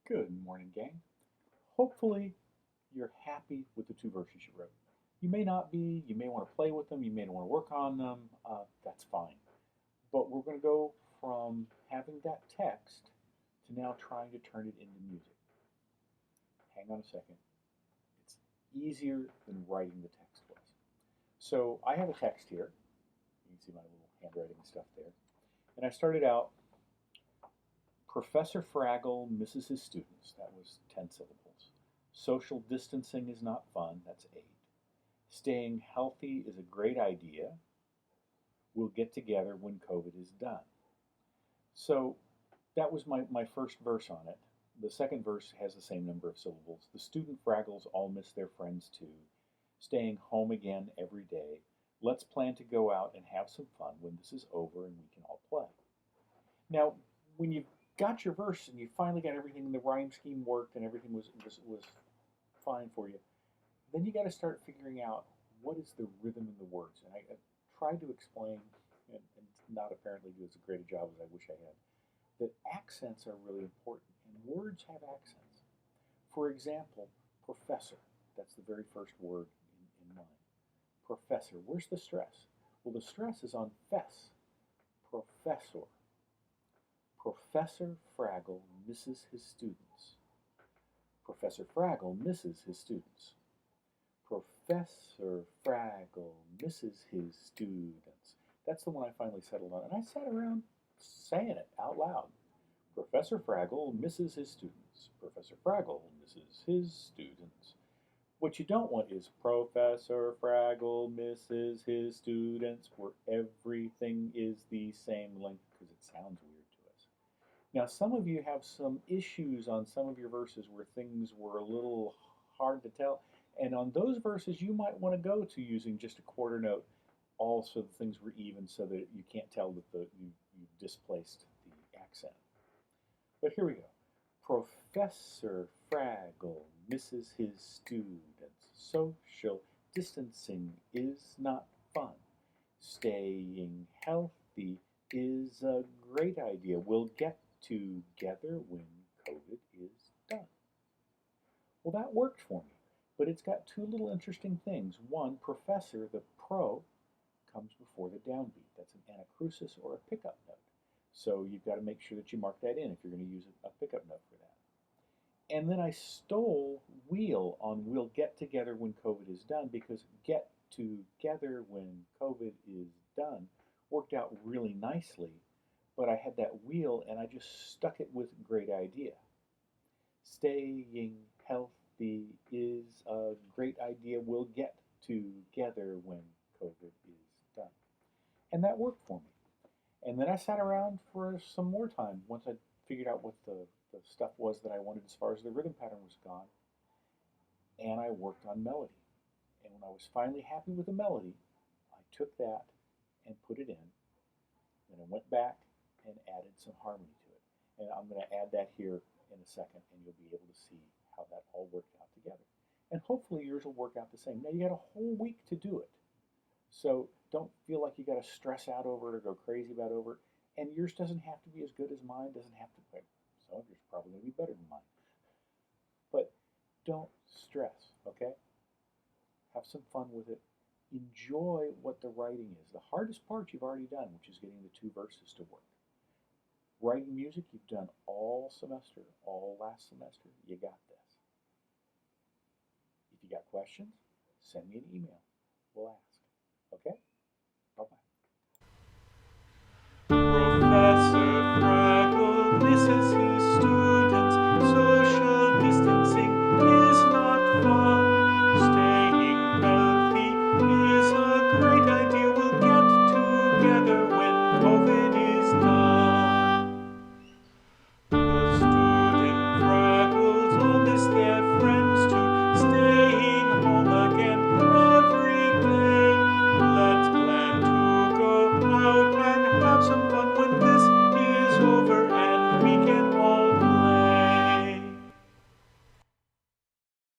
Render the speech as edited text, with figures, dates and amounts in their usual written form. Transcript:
Good morning, gang. Hopefully, you're happy with the two verses you wrote. You may not be, you may want to play with them, you may want to work on them. That's fine. But we're going to go from having that text to now trying to turn it into music. Hang on a second. It's easier than writing the text was. So I have a text here. You can see my little handwriting and stuff there. And I started out, Professor Fraggle misses his students. That was 10 syllables. Social distancing is not fun. That's 8. Staying healthy is a great idea. We'll get together when COVID is done. So that was my first verse on it. The second verse has the same number of syllables. The student Fraggles all miss their friends too. Staying home again every day. Let's plan to go out and have some fun when this is over and we can all play. Now, when you got your verse and you finally got everything, and the rhyme scheme worked and everything was fine for you, then you got to start figuring out what is the rhythm in the words. And I tried to explain, and not apparently do as great a job as I wish I had, that accents are really important, and words have accents. For example, professor, that's the very first word in mine. Professor, where's the stress? Well, the stress is on fess, professor. Professor Fraggle misses his students. Professor Fraggle misses his students. Professor Fraggle misses his students. That's the one I finally settled on. And I sat around saying it out loud. Professor Fraggle misses his students. Professor Fraggle misses his students. What you don't want is Professor Fraggle misses his students, where everything is the same length, because it sounds weird to us. Now, some of you have some issues on some of your verses where things were a little hard to tell. And on those verses, you might want to go to using just a quarter note, also the things were even so that you can't tell that you displaced the accent. But here we go. Professor Fraggle misses his students. Social distancing is not fun. Staying healthy is a great idea. We'll get together when COVID is done. Well, that worked for me, but it's got two little interesting things. One, professor, the pro, comes before the downbeat. That's an anacrusis or a pickup note. So you've got to make sure that you mark that in if you're going to use a pickup note for that. And then I stole wheel on we'll get together when COVID is done, because get together when COVID is done worked out really nicely, but I had that wheel and I just stuck it with great idea. Staying healthy is a great idea. We'll get together when COVID is done. And that worked for me. And then I sat around for some more time once I figured out what the stuff was that I wanted as far as the rhythm pattern was gone. And I worked on melody. And when I was finally happy with the melody, I took that and put it in. Then I went back and added some harmony to it. And I'm going to add that here in a second, and you'll be able to see how that all worked out together. And hopefully yours will work out the same. Now, you got a whole week to do it. So don't feel like you got to stress out over it or go crazy about over it. And yours doesn't have to be as good as mine, doesn't have to be. Some of yours probably going to be better than mine. But don't stress, okay? Have some fun with it. Enjoy what the writing is. The hardest part you've already done, which is getting the two verses to work. Writing music, you've done all semester, all last semester. You got this. If you got questions, send me an email. We'll ask. Okay?